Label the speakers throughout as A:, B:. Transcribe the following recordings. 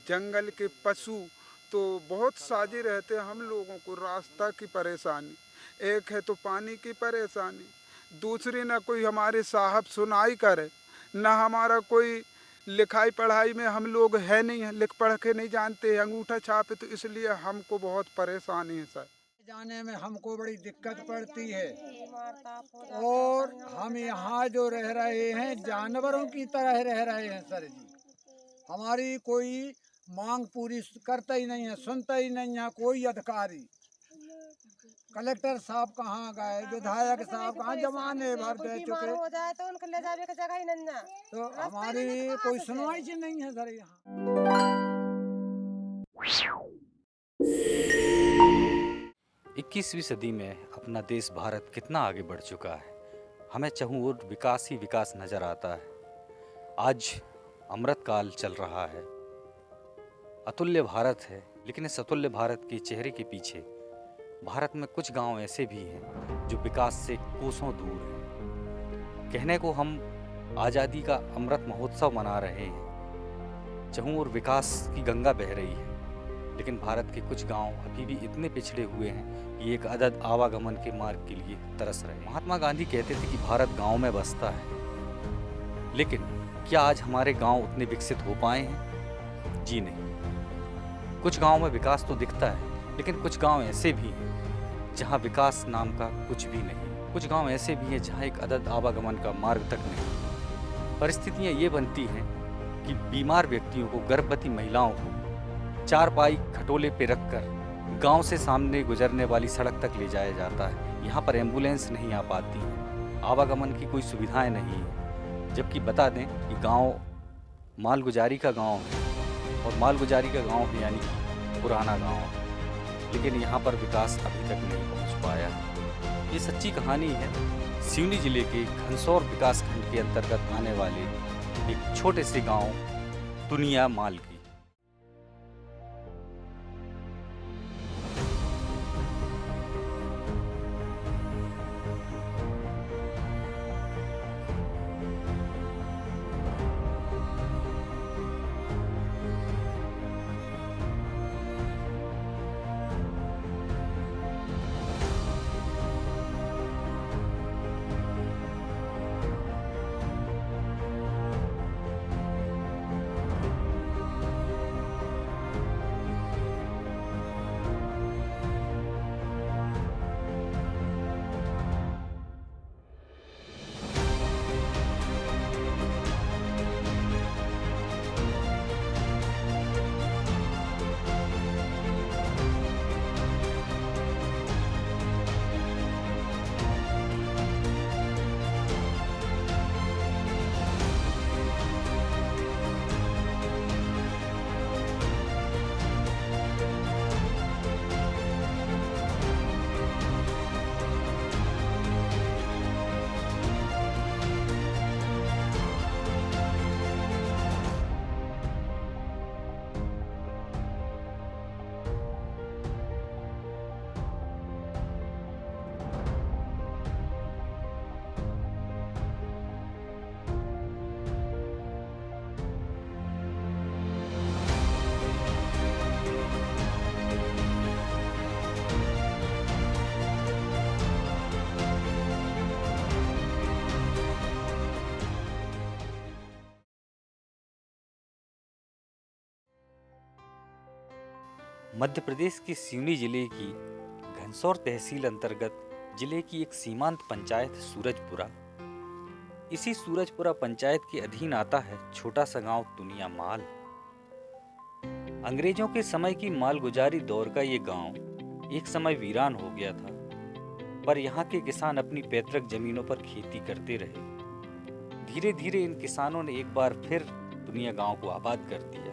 A: जंगल के पशु तो बहुत साजे रहते हैं। हम लोगों को रास्ता की परेशानी, एक है तो पानी की परेशानी, दूसरी ना कोई हमारे साहब सुनाई करे, ना हमारा कोई लिखाई पढ़ाई में हम लोग है नहीं है, लिख पढ़ के नहीं जानते, अंगूठा छाप है, तो इसलिए हमको बहुत परेशानी है सर।
B: जाने में हमको बड़ी दिक्कत पड़ती है और हम यहाँ जो रह रहे हैं जानवरों की तरह रह रहे हैं सर जी। हमारी कोई मांग पूरी करता ही नहीं है, सुनता ही नहीं है कोई अधिकारी। कलेक्टर साहब कहाँ गए, विधायक साहब कहाँ, जमाने भर दे चुके,
C: हो जाए तो उनको ले जाने की जगह ही नहीं है।
B: तो हमारी कोई सुनवाई ही नहीं है सर यहाँ।
D: 21वीं सदी में अपना देश भारत कितना आगे बढ़ चुका है। हमें चहुँ ओर विकास ही विकास नज़र आता है। आज अमृत काल चल रहा है, अतुल्य भारत है, लेकिन इस अतुल्य भारत के चेहरे के पीछे भारत में कुछ गांव ऐसे भी हैं जो विकास से कोसों दूर हैं। कहने को हम आज़ादी का अमृत महोत्सव मना रहे हैं, चहुँ ओर विकास की गंगा बह रही है, लेकिन भारत के कुछ गांव अभी भी इतने पिछड़े हुए हैं कि एक अदद आवागमन के मार्ग के लिए तरस रहे हैं। महात्मा गांधी कहते थे कि भारत गांव में बसता है, लेकिन क्या आज हमारे गांव उतने विकसित हो पाए हैं? जी नहीं। कुछ गांव में विकास तो दिखता है, लेकिन कुछ गांव ऐसे भी हैं जहां विकास नाम का कुछ भी नहीं। कुछ गांव ऐसे भी हैं जहां एक अदद आवागमन का मार्ग तक नहीं। परिस्थितियां ये बनती हैं कि बीमार व्यक्तियों को, गर्भवती महिलाओं को चारपाई खटोले पे रखकर गांव से सामने गुजरने वाली सड़क तक ले जाया जाता है। यहाँ पर एम्बुलेंस नहीं आ पाती है, आवागमन की कोई सुविधाएं नहीं है। जबकि बता दें कि गांव मालगुजारी का गांव है, और मालगुजारी का गांव है यानी कि पुराना गांव है, लेकिन यहाँ पर विकास अभी तक नहीं पहुँच पाया है। ये सच्ची कहानी है सिवनी जिले के घनसौर विकासखंड के अंतर्गत आने वाले एक छोटे से गांव तुनिया माल की। मध्य प्रदेश के सिवनी जिले की घनसौर तहसील अंतर्गत जिले की एक सीमांत पंचायत सूरजपुरा। इसी सूरजपुरा पंचायत के अधीन आता है छोटा सा गांव तुनिया माल। अंग्रेजों के समय की मालगुजारी दौर का ये गांव एक समय वीरान हो गया था, पर यहाँ के किसान अपनी पैतृक जमीनों पर खेती करते रहे। धीरे धीरे इन किसानों ने एक बार फिर तुनिया गांव को आबाद कर दिया।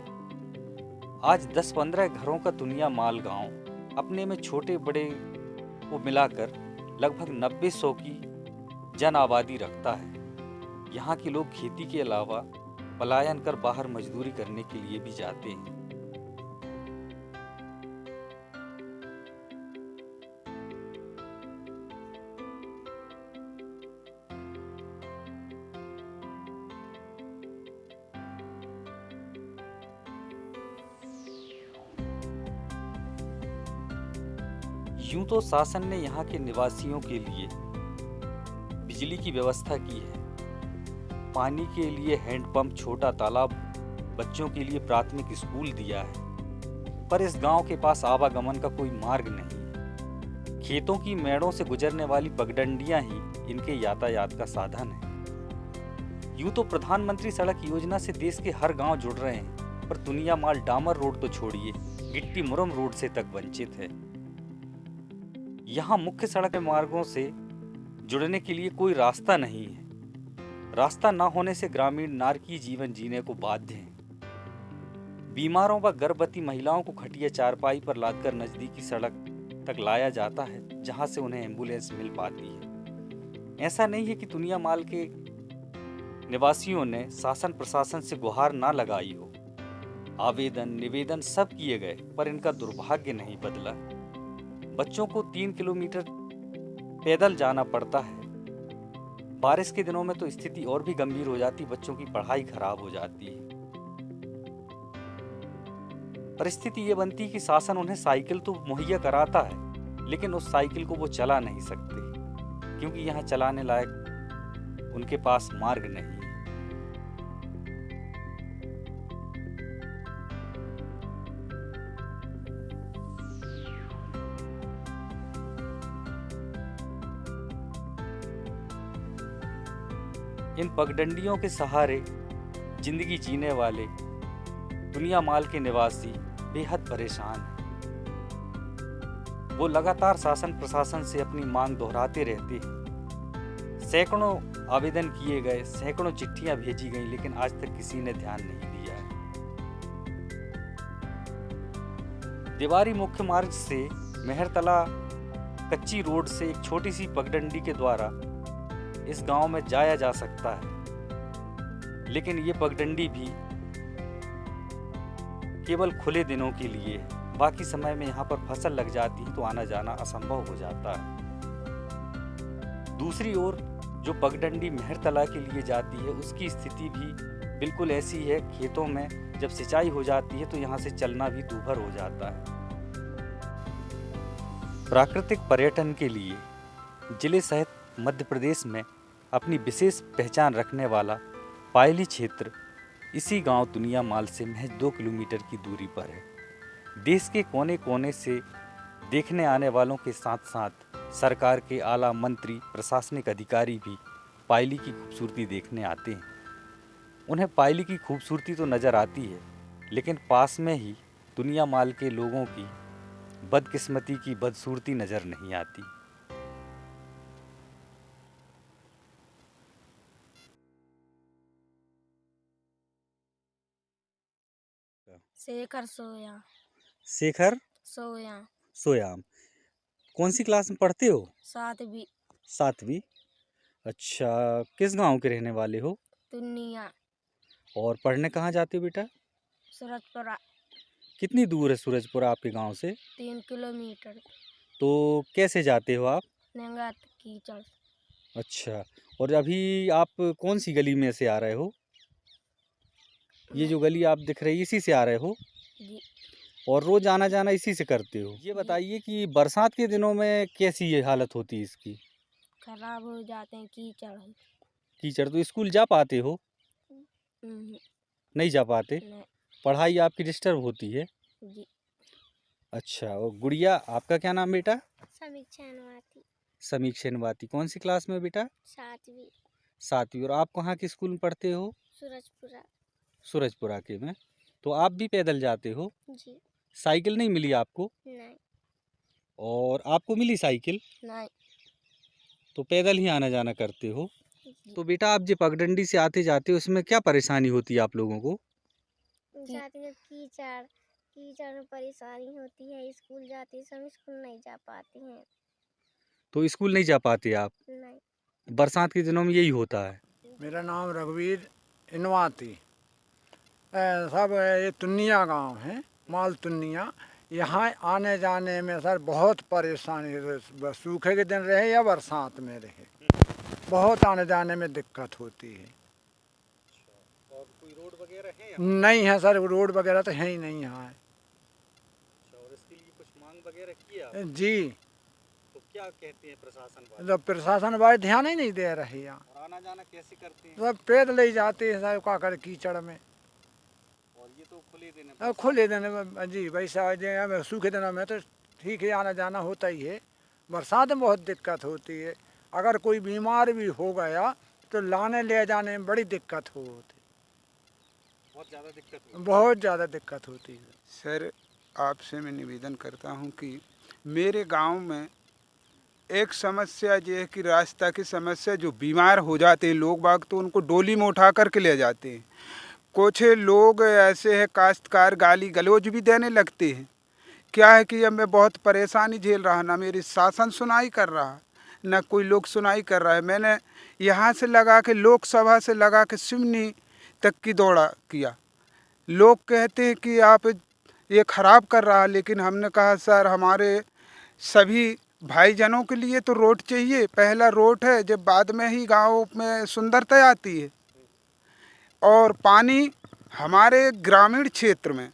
D: आज 10-15 घरों का तुनिया माल गांव अपने में छोटे बड़े को मिलाकर लगभग 90-100 की जन आबादी रखता है। यहाँ के लोग खेती के अलावा पलायन कर बाहर मजदूरी करने के लिए भी जाते हैं। यूं तो शासन ने यहाँ के निवासियों के लिए बिजली की व्यवस्था की है, पानी के लिए हैंडपंप, छोटा तालाब, बच्चों के लिए प्राथमिक स्कूल दिया है, पर इस गांव के पास आवागमन का कोई मार्ग नहीं है। खेतों की मेड़ों से गुजरने वाली पगडंडियां ही इनके यातायात का साधन है। यूं तो प्रधानमंत्री सड़क योजना से देश के हर गांव जुड़ रहे हैं, पर दुनिया माल डामर रोड तो छोड़िए, गिट्टी मुरम रोड से तक वंचित है। यहाँ मुख्य सड़क मार्गों से जुड़ने के लिए कोई रास्ता नहीं है। रास्ता न होने से ग्रामीण नारकीय जीवन जीने को बाध्य हैं। बीमारों व गर्भवती महिलाओं को खटिया चारपाई पर लादकर नजदीकी सड़क तक लाया जाता है, जहां से उन्हें एम्बुलेंस मिल पाती है। ऐसा नहीं है कि दुनिया माल के निवासियों ने शासन प्रशासन से गुहार ना लगाई हो। आवेदन निवेदन सब किए गए, पर इनका दुर्भाग्य नहीं बदला। बच्चों को 3 किलोमीटर पैदल जाना पड़ता है। बारिश के दिनों में तो स्थिति और भी गंभीर हो जाती, बच्चों की पढ़ाई खराब हो जाती है। परिस्थिति ये बनती कि शासन उन्हें साइकिल तो मुहैया कराता है, लेकिन उस साइकिल को वो चला नहीं सकते, क्योंकि यहाँ चलाने लायक उनके पास मार्ग नहीं है। इन पगडंडियों के सहारे जिंदगी जीने वाले दुनिया माल के निवासी बेहद परेशान हैं। वो लगातार शासन प्रशासन से अपनी मांग दोहराते रहते हैं। सैकड़ों आवेदन किए गए, सैकड़ों चिट्ठियां भेजी गई, लेकिन आज तक किसी ने ध्यान नहीं दिया है। देवारी मुख्य मार्ग से मेहरतला कच्ची रोड से एक छोटी सी पगडंडी के द्वारा इस गांव में जाया जा सकता है, लेकिन ये पगडंडी भी केवल खुले दिनों के लिए है। बाकी समय में यहाँ पर फसल लग जाती है तो आना जाना असंभव हो जाता है। दूसरी ओर जो पगडंडी मेहरतला के लिए जाती है, उसकी स्थिति भी बिल्कुल ऐसी है। खेतों में जब सिंचाई हो जाती है तो यहाँ से चलना भी दूभर हो जाता है। प्राकृतिक पर्यटन के लिए जिले सहित मध्य प्रदेश में अपनी विशेष पहचान रखने वाला पायली क्षेत्र इसी गांव दुनिया माल से महज 2 किलोमीटर की दूरी पर है। देश के कोने कोने से देखने आने वालों के साथ साथ सरकार के आला मंत्री, प्रशासनिक अधिकारी भी पायली की खूबसूरती देखने आते हैं। उन्हें पायली की खूबसूरती तो नज़र आती है, लेकिन पास में ही दुनिया माल के लोगों की बदकिस्मती की बदसूरती नज़र नहीं आती।
E: शेखर सोया
D: शेखर
E: सोया
D: सोयाम, कौन सी क्लास में पढ़ते हो?
E: 7वीं
D: 7वीं। अच्छा, किस गांव के रहने वाले हो
E: दुनिया
D: और पढ़ने कहाँ जाते हो बेटा?
E: सूरजपुरा
D: कितनी दूर है सूरजपुरा आपके गांव से?
E: 3 किलोमीटर
D: तो कैसे जाते हो आप?
E: नेंगात कीचड़
D: अच्छा, और अभी आप कौन सी गली में से आ रहे हो? ये जो गली आप दिख रही है इसी से आ रहे हो
E: जी।
D: और रोज आना जाना इसी से करते हो? ये बताइए कि बरसात के दिनों में कैसी ये हालत होती है इसकी?
E: खराब हो जाते हैं, कीचड़ है।
D: कीचड़। तो स्कूल जा पाते हो? नहीं जा पाते?
E: नहीं
D: पढ़ाई आपकी डिस्टर्ब होती है?
E: जी।
D: अच्छा, और गुड़िया आपका क्या नाम बेटा?
E: समीक्षा नवाती
D: समीक्षा नवाती, कौन सी क्लास में बेटा?
E: 7वीं
D: 7वीं। और आप कहाँ के स्कूल में पढ़ते हो?
E: सूरजपुरा
D: सूरजपुरा के में। तो आप भी पैदल जाते हो?
E: जी।
D: साइकिल नहीं मिली आपको?
E: नहीं
D: और आपको मिली साइकिल?
E: नहीं
D: तो पैदल ही आना जाना करते हो?
E: जी।
D: तो बेटा आप जो पगडंडी से आते जाते हो उसमें क्या परेशानी होती है आप लोगों को?
E: जाते हैं कीचड़ कीचड़ में परेशानी होती है। स्कूल जाते समय स्कूल नहीं जा पाते हैं।
D: तो स्कूल नहीं जा पाते आप?
E: नहीं।
D: बरसात के दिनों में यही होता है।
B: मेरा नाम रघुवीर इनवाती। सब ये तुनिया गांव है, माल तुनिया। यहाँ आने जाने में सर बहुत परेशानी है। सूखे के दिन रहे या बरसात में रहे, बहुत आने जाने में दिक्कत होती है।
D: और कोई रोड वगैरह है?
B: नहीं है सर, रोड वगैरह तो है ही नहीं यहाँ।
D: और इसके लिए कुछ मांग वगैरह की आप?
B: जी,
D: क्या कहते हैं प्रशासन वाले?
B: तो प्रशासन वाले ध्यान ही नहीं दे रहे यहाँ।
D: और आना जाना कैसे करते हैं?
B: सब पैदल ही जाते हैं सब काकड़ कीचड़ में।
D: और ये तो खुले दिन है।
B: अब खुले दिन में जी वैसा में सूखे दिनों में तो ठीक है आना जाना होता ही है। बरसात में बहुत दिक्कत होती है। अगर कोई बीमार भी हो गया तो लाने ले जाने में बड़ी दिक्कत होती,
D: बहुत ज़्यादा दिक्कत हुई।
B: बहुत ज़्यादा दिक्कत होती है।
A: सर आपसे मैं निवेदन करता हूँ कि मेरे गांव में एक समस्या ये है कि रास्ता की समस्या, जो बीमार हो जाते हैं लोग बाग तो उनको डोली में उठा कर के ले जाते हैं। कुछ लोग ऐसे हैं काश्तकार गाली गलौज भी देने लगते हैं। क्या है कि अब मैं बहुत परेशानी झेल रहा, ना मेरी शासन सुनाई कर रहा, ना कोई लोग सुनाई कर रहा है। मैंने यहाँ से लगा के लोकसभा से लगा के सिवनी तक की दौड़ा किया। लोग कहते हैं कि आप ये ख़राब कर रहा है, लेकिन हमने कहा सर हमारे सभी भाईजनों के लिए तो रोड चाहिए। पहला रोड है जब बाद में ही गांव में सुंदरता आती है। और पानी हमारे ग्रामीण क्षेत्र में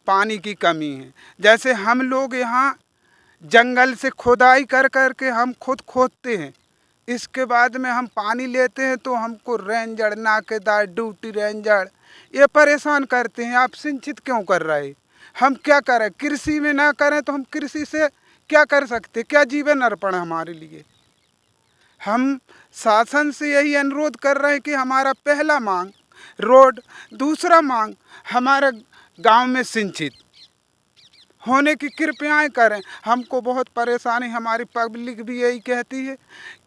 A: पानी की कमी है। जैसे हम लोग यहाँ जंगल से खुदाई कर कर के हम खुद खोदते हैं, इसके बाद में हम पानी लेते हैं तो हमको रेंजर नाकेदार ड्यूटी रेंजर ये परेशान करते हैं। आप सिंचित क्यों कर रहे? हम क्या करें? कृषि में ना करें तो हम कृषि से क्या कर सकते? क्या जीवन अर्पण है हमारे लिए? हम शासन से यही अनुरोध कर रहे हैं कि हमारा पहला मांग रोड, दूसरा मांग हमारे गांव में सिंचित होने की कृपयाएं करें। हमको बहुत परेशानी, हमारी पब्लिक भी यही कहती है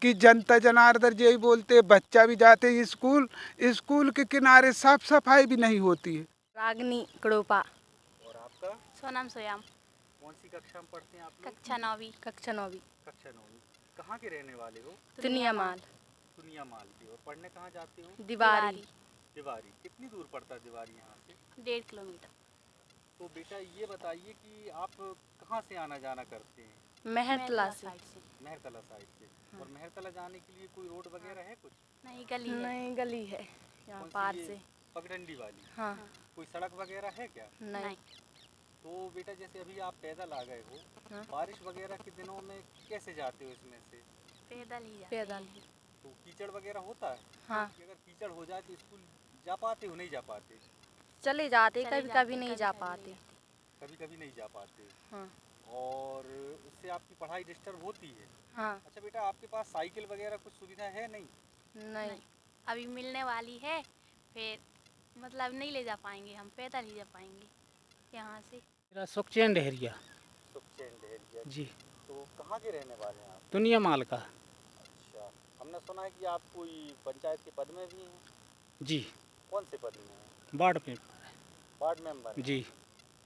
A: कि जनता जनार्दन यही बोलते हैं, बच्चा भी जाते हैं स्कूल, स्कूल के किनारे साफ सफाई भी नहीं होती है।
F: रागनी कड़ोपा।
D: और आपका
F: सोनम सोयाम।
D: कौन सी कक्षा में पढ़ते हैं आप लोग?
F: कक्षा 9वीं। कक्षा 9वीं।
D: कक्षा 9वीं। कहाँ के रहने वाले हो?
F: दुनिया माल।
D: दुनिया माल की। और पढ़ने कहाँ जाते हो?
F: दीवारी।
D: दीवारी। कितनी दूर पड़ता है दीवारी यहाँ से?
F: 1.5 किलोमीटर।
D: तो बेटा ये बताइए कि आप कहाँ से आना जाना करते हैं?
F: मेहरतला से।
D: मेहरतला साइड से। और मेहरतला जाने के लिए कोई रोड वगैरह है कुछ?
F: नहीं गली है। नहीं गली है यहाँ
D: कौन सी
F: पार
D: ये
F: से।
D: पगडंडी वाली?
F: हाँ।
D: कोई सड़क वगैरह है क्या?
F: नहीं।
D: तो बेटा जैसे अभी आप पैदल आ गए हो,
F: हाँ।
D: बारिश वगैरह के दिनों में कैसे जाते हो इसमें से?
F: पैदल ही पैदल ही।
D: तो कीचड़ वगैरह होता है?
F: हाँ।
D: कि अगर कीचड़ हो जाए तो स्कूल जा पाते हो नहीं जा पाते?
F: चले जाते, कभी कभी नहीं जा पाते।
D: कभी कभी नहीं जा पाते।
F: हाँ।
D: और उससे आपकी पढ़ाई डिस्टर्ब होती है।
F: हाँ।
D: अच्छा बेटा आपके पास साइकिल वगैरह कुछ सुविधा है नहीं?
F: नहीं अभी मिलने वाली है, फिर मतलब नहीं ले जा पाएंगे, हम पैदल ही जा पाएंगे यहाँ से।
G: मेरा सुखचैन डहरिया
D: सुखचैन डहरिया
G: जी।
D: तो कहाँ के रहने वाले हैं आप?
G: दुनिया माल का।
D: अच्छा, हमने सुना है कि आप कोई पंचायत के पद में भी हैं।
G: जी।
D: कौन से पद में हैं?
G: वार्ड में।
D: वार्ड मेंबर हैं।
G: जी।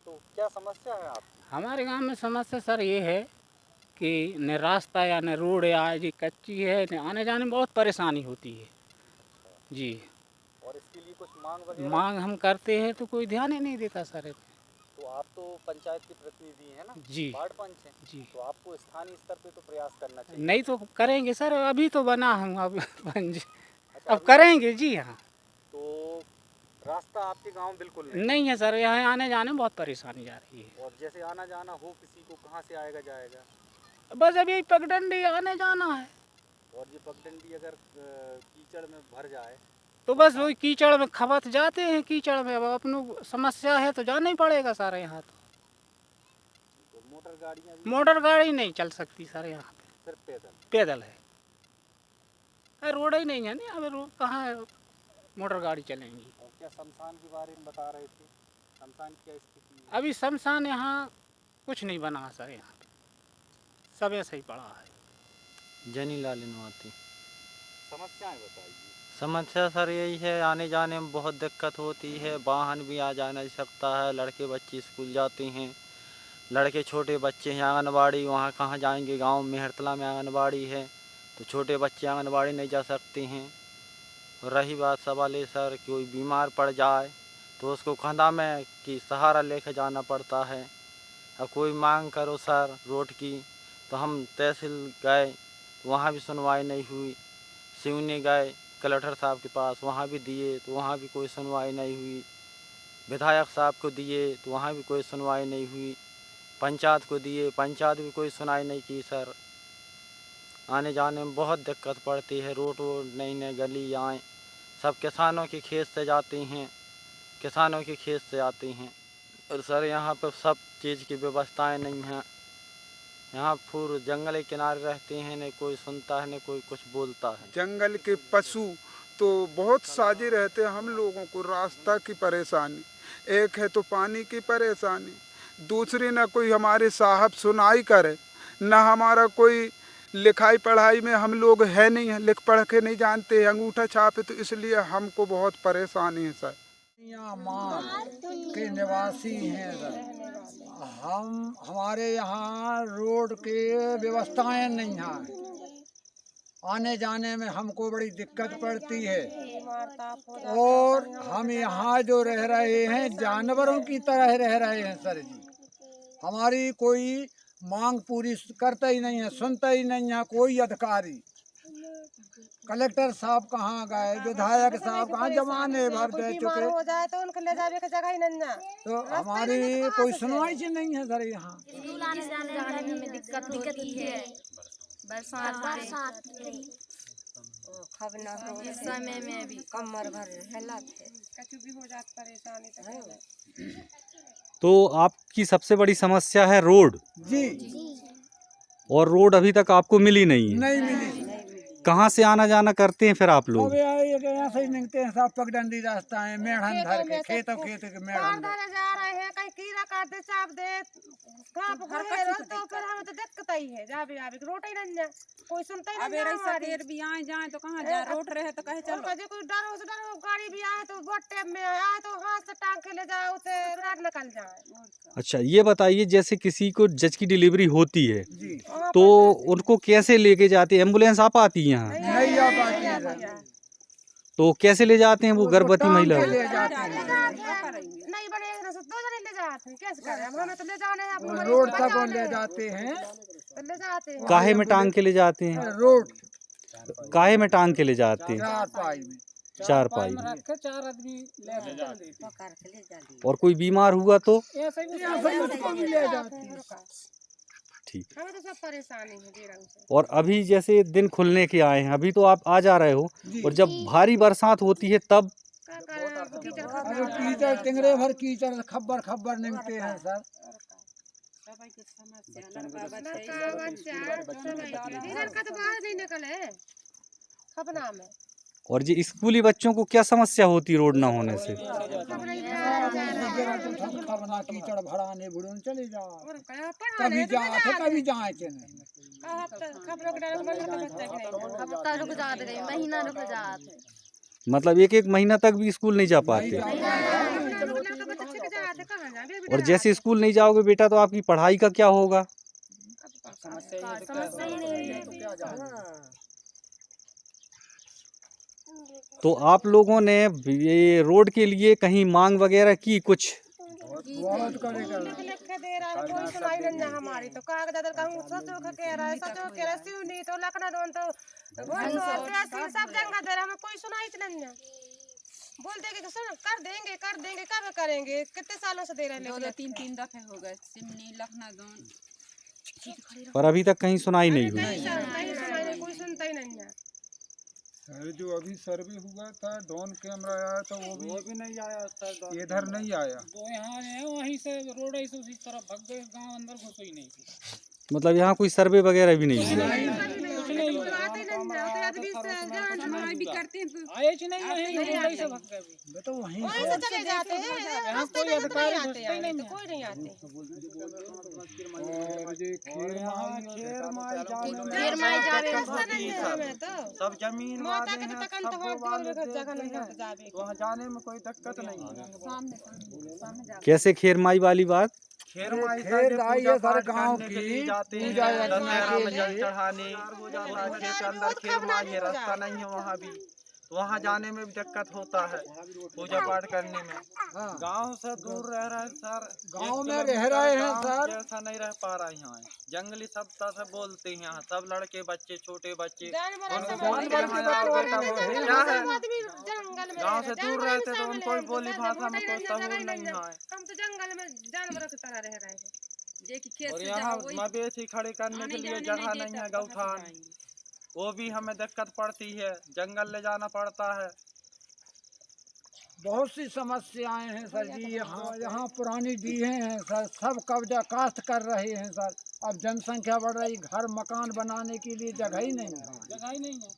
D: तो क्या समस्या है आपकी?
G: हमारे गांव में समस्या सर ये है कि न रास्ता या न रोड या जी कच्ची है, न आने जाने में बहुत परेशानी होती है जी।
D: और इसके लिए कुछ मांग वगैरह?
G: मांग हम करते हैं तो कोई ध्यान ही नहीं देता सर।
D: तो आप तो पंचायत के प्रतिनिधि हैं ना?
G: जी।
D: वार्ड पंच हैं।
G: जी।
D: तो आपको स्थानीय स्तर पे तो प्रयास करना चाहिए।
G: नहीं तो करेंगे सर, अभी तो बना हूँ अब पंच,
D: अच्छा,
G: अब करेंगे जी। हाँ।
D: तो रास्ता आपके गांव बिल्कुल नहीं?
G: नहीं है सर, यहाँ आने जाने में बहुत परेशानी जा रही है।
D: और जैसे आना जाना हो किसी को, कहाँ से आएगा जाएगा?
G: बस अभी पगडंडी आने जाना है।
D: और ये पगडंडी अगर कीचड़ में भर जाए
G: तो बस वही कीचड़ में खपत जाते हैं, कीचड़ में। अब अपनों समस्या है तो जाना ही पड़ेगा सारे यहाँ।
D: तो मोटर गाड़ियाँ भी?
G: मोटर गाड़ी नहीं चल सकती सर यहाँ पे,
D: सिर्फ पैदल?
G: पैदल है। रोड ही नहीं है ना, अब रोड कहाँ है मोटर गाड़ी चलेंगी।
D: और क्या शमशान के बारे में बता रहे थे? शमशान की क्या स्थिति है?
G: अभी शमशान यहाँ कुछ नहीं बना सर, यहाँ पे सब ऐसा ही पड़ा है।
H: जनीलाल निवासी।
D: समस्याएं बताइए।
H: समस्या सर यही है, आने जाने में बहुत दिक्कत होती है, वाहन भी आ जा नहीं सकता है। लड़के बच्चे स्कूल जाते हैं, लड़के छोटे बच्चे हैं आंगनबाड़ी, वहाँ कहाँ जाएंगे? गांव में मेहरतला में आंगनबाड़ी है तो छोटे बच्चे आंगनबाड़ी नहीं जा सकते हैं। और रही बात सवाल है सर, कोई बीमार पड़ जाए तो उसको कंधा में कि सहारा लेके जाना पड़ता है। अब कोई मांग करो सर रोड की, तो हम तहसील गए, वहाँ भी सुनवाई नहीं हुई। सिवनी गए कलेक्टर साहब के पास, वहाँ भी दिए तो वहाँ भी कोई सुनवाई नहीं हुई। विधायक साहब को दिए तो वहाँ भी कोई सुनवाई नहीं हुई। पंचायत को दिए, पंचायत भी कोई सुनवाई नहीं की सर। आने जाने में बहुत दिक्कत पड़ती है। रोड वोड नई गली आए सब किसानों के खेत से जाती हैं, किसानों के खेत से आती हैं। और सर यहाँ पर सब चीज़ की व्यवस्थाएं नहीं हैं। यहाँ पूरे जंगल के किनारे रहते हैं, न कोई सुनता है न कोई कुछ बोलता है।
A: जंगल के पशु तो बहुत साझी रहते हैं। हम लोगों को रास्ता की परेशानी, एक है तो पानी की परेशानी, दूसरी ना कोई हमारे साहब सुनाई करे, ना हमारा कोई लिखाई पढ़ाई में हम लोग है नहीं है, लिख पढ़ के नहीं जानते, अंगूठा छापे, तो इसलिए हमको बहुत परेशानी है सर।
B: यहाँ मान के निवासी हैं सर। हमारे यहाँ रोड के व्यवस्थाएं नहीं हैं, आने जाने में हमको बड़ी दिक्कत पड़ती है। और हम यहाँ जो रह रहे हैं जानवरों की तरह रह रहे हैं सर जी। हमारी कोई मांग पूरी करता ही नहीं है, सुनता ही नहीं है कोई अधिकारी। कलेक्टर साहब कहाँ गए, विधायक साहब कहाँ, जमाने भर दे चुके,
C: हो जाए तो उनको ले जाने की जगह ही नहीं ना।
B: तो हमारी कोई सुनवाई ही नहीं है सर। यहाँ
F: जाने में हमें दिक्कत होती है। बरसात इस समय में भी
C: कमर भर हालत है, कछु भी हो जात परेशानी
D: तो आपकी सबसे बड़ी समस्या है रोड
B: जी।
D: और रोड अभी तक आपको मिली नहीं है।
B: नहीं मिली।
D: कहाँ से आना जाना करते हैं फिर आप लोग?
B: अब यहाँ से ही निकलते हैं सब पगडंडी रास्ता है, मेढ़न धर के खेतों खेत के मेढ़न धर।
C: जा रहे हैं, कहीं कीड़ा काट दे, चाप दे, तो फिर हमें तो दिक्कत ही है। जाबे आबे रोड ही नहीं है, कोई सुनता ही नहीं। अब देर भी आए जाए तो कहाँ जा, रोड रहे तो कहे चलो। जो कोई डरो से डरो, गाड़ी भी आए तो बहुत टाइम में आए तो हाथ से टांग के ले जाए, उसे रात निकल जाए।
D: अच्छा, ये बताइए, जैसे किसी को जज की डिलीवरी होती है
B: जी,
D: तो उनको कैसे लेके जाते हैं? एम्बुलेंस आ पाती है यहाँ?
B: नहीं आ पाती है सर।
D: तो कैसे ले जाते हैं वो गर्भवती महिला?
B: ले जाते हैं।
C: नहीं बने तो 2 जने ले जाते हैं, कैसे करें? हमें तो ले जाने हैं,
B: रोड तक ले जाते हैं।
C: ले जाते हैं।
D: काहे में टांग के ले जाते हैं?
B: रोड
D: काहे में टांग के ले जाते हैं?
B: 4 पाई में।
D: 4 पाई में।
G: 4 आदमी ले जाते।
D: और कोई बीमार हुआ तो?
B: उसको भी ले जाते हैं।
D: ठीक।
C: हमें तो सब परेशानी है बेरंग से।
D: और अभी जैसे दिन खुलने के आए हैं, अभी तो आप आ जा रहे हो, और जब भारी बरसात होती है तब?
B: अरे कीचड़, टिंगरे भर कीचड़, खब्बर खब्बर निकलते हैं सर।
C: नहीं निकले खपना में।
D: और ये स्कूली बच्चों को क्या समस्या होती है रोड ना होने से?
B: खबना कीचड़ भराने बुड़ून चले जाओ, कभी जाए थे कभी जाए थे नहीं।
F: रुक जाते, महीना रुक जाते।
D: मतलब 1-1 महीना तक भी स्कूल नहीं जा पाते? और जैसे स्कूल नहीं जाओगे बेटा तो आपकी पढ़ाई का क्या होगा?
F: समस्या ही नहीं है।
D: तो आप लोगों ने ये रोड के लिए कहीं मांग वगैरह की कुछ?
B: बहुत करेगा।
C: दे रहा है, कोई सुनाई नहीं है हमारी। तो कागज कहूँ सचो कह रहा है, सचो कह रहा है, सिव नहीं तो लखना दोन तो सब जगह दे रहा है, हमें कोई सुनाई नहीं है। बोलते कि सुन कर देंगे कब करेंगे, कितने सालों से दे रहे हैं।
I: 2-3 दफे हो गए, सिमनी लखना दोन,
D: पर अभी तक कहीं सुनाई नहीं हुई।
C: कहीं सुनाई नहीं, कोई सुनता ही नहीं है।
A: सर जो अभी सर्वे हुआ था, ड्रोन कैमरा आया था, वो भी नहीं आया सर, इधर नहीं आया।
G: तो यहाँ है, वहीं से रोड ऐसे उसी तरफ भाग गए, गांव अंदर घुस ही नहीं।
D: मतलब यहाँ कोई सर्वे वगैरह भी नहीं हुआ?
I: भी करते हैं तो
G: आए ही नहीं, यहीं से भाग गए।
B: तो वहीं
C: से चले जाते हैं,
G: यहाँ कोई अधिकारी
C: आते हैं, तो कोई नहीं आते।
H: सब जमीन वाले हैं, वहाँ जाने में कोई दिक्कत नहीं है।
D: कैसे खेरमाई वाली बात?
H: खेरमाई
B: खेर आई है सर गाँव की
H: जाते हैं,
B: पूजा
H: दशहरा में जल चढ़ाने खेत के अंदर खेरमाई है, रास्ता नहीं है वहाँ भी, तो वहाँ जाने में भी दिक्कत होता है पूजा पाठ करने में। गांव से दूर रह रहे हैं सर,
B: गांव में रह रहे हैं सर,
H: ऐसा नहीं रह पा रहा है। यहाँ जंगली सभ्यता से बोलते हैं, यहाँ सब लड़के बच्चे छोटे बच्चे क्या है, गांव से दूर रहते तो उनको भी बोली भाषा में कोई सहूर नहीं है।
C: हम तो जंगल में जानवरों की तरह रह रहे हैं।
H: और यहाँ मवेशी खड़े करने के लिए जगह नहीं है, गौठान वो भी हमें दिक्कत पड़ती है, जंगल ले जाना पड़ता है।
B: बहुत सी समस्याएं हैं सर जी। यहाँ पुरानी डीहें हैं सर, सब कब्जा काश्त कर रहे हैं सर। अब जनसंख्या बढ़ रही, घर मकान बनाने के लिए जगह ही नहीं है।
G: जगह ही नहीं है।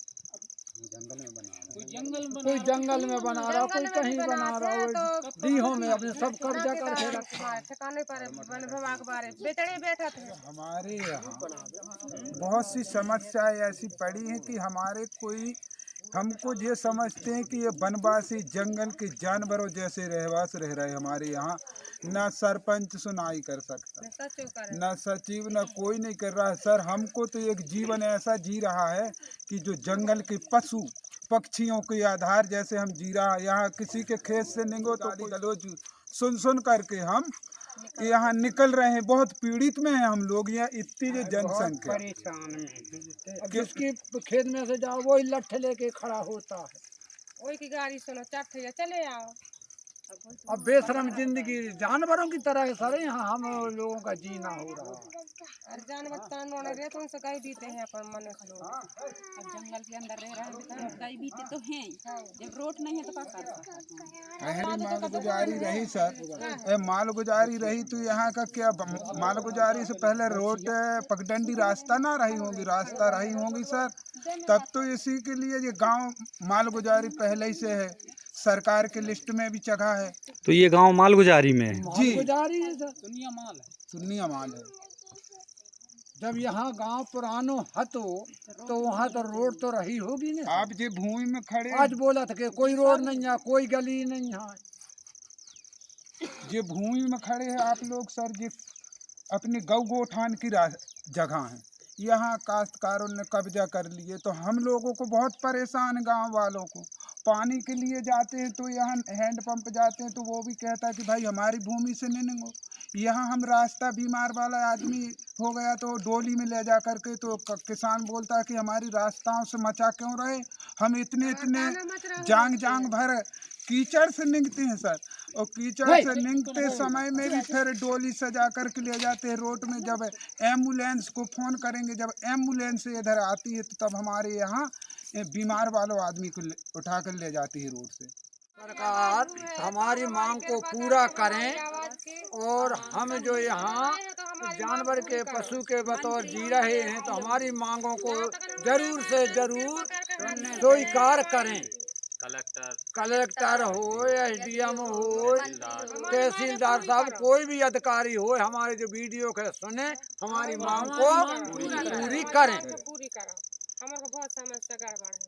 G: कोई
B: जंगल में बना रहा, कोई कहीं बना रहा हो, डीहों में अपने सब कब्जा करके रखा है।
C: ठिकाने पर वन विभाग बारे बेचड़े बैठा थे।
A: हमारे यहाँ बहुत सी समस्याएं ऐसी पड़ी हैं कि हमारे कोई हमको ये समझते हैं कि ये वनवासी जंगल के जानवरों जैसे रहवास रह रहे हमारे यहाँ। ना सरपंच सुनाई कर सकता, ना सचिव, ना कोई नहीं कर रहा है सर। हमको तो एक जीवन ऐसा जी रहा है कि जो जंगल के पशु पक्षियों के आधार जैसे हम जी रहा। यहाँ किसी के खेत से निगो तो गलोच सुन करके हम यहाँ निकल रहे हैं। बहुत पीड़ित में हैं हम लोग। यहाँ इतनी जो जनसंख्या,
G: परेशान में
B: जिसकी खेत में से जाओ वही लठ लेके खड़ा होता है।
C: वही की गाड़ी सुनो, चट चले आओ।
B: अब बेशरम जिंदगी जानवरों की तरह है सर। यहाँ हम लोगों का जीना हो रहा है।
C: और जानवर कानून रहे तो उनसे कहीं बीते हैं अपन मनुष्य लोग।
I: अब जंगल के अंदर रह रहे हैं, कई बीते तो हैं। जब रोड नहीं है तो क्या कर सकते हैं?
A: मालगुजारी रही सर, मालगुजारी रही तो यहाँ का क्या, मालगुजारी से पहले रोड पगडंडी रास्ता ना रही होगी, रास्ता रही होगी सर, तब तो इसी के लिए ये गांव मालगुजारी पहले ही से है, सरकार के लिस्ट में भी जगह है।
D: तो ये गांव मालगुजारी में है
A: जी,
B: गुजारी है सर,
A: सुन्निया माल है।
B: जब यहाँ गांव पुरानो हतो तो वहाँ तो रोड तो रही होगी ना।
A: आप जो भूमि में खड़े
B: आज बोला था कि कोई रोड नहीं है, कोई गली नहीं है।
A: ये भूमि में खड़े हैं आप लोग सर, ये अपनी गौ गोठान की जगह है। यहाँ काश्तकारों ने कब्जा कर लिए तो हम लोगों को बहुत परेशान, गांव वालों को। पानी के लिए जाते हैं तो यहाँ हैंड पंप जाते हैं तो वो भी कहता है कि भाई हमारी भूमि से नहीं निकलो। यहाँ हम रास्ता, बीमार वाला आदमी हो गया तो डोली में ले जा करके तो किसान बोलता है कि हमारी रास्ताओं से मचा क्यों रहे, हम इतने जांग भर कीचड़ से निकलते हैं सर, और कीचड़ से निकलते समय में भी फिर डोली सजा करके ले जाते हैं रोड में। जब एम्बुलेंस को फ़ोन करेंगे, जब एम्बुलेंस इधर आती है तो तब हमारे यहाँ बीमार वालों आदमी को उठा कर ले जाती है रोड से।
B: सरकार हमारी मांग को पूरा करें और हम जो यहाँ जानवर के पशु के बतौर जी रहे हैं तो हमारी मांगों को जरूर से जरूर स्वीकार करें। कलेक्टर हो, एसडीएम हो, तहसीलदार साहब, कोई भी अधिकारी हो, हमारे जो वीडियो के सुने, हमारी मांग को पूरी करें।
C: हमारे को बहुत समस्या गड़बड़ है।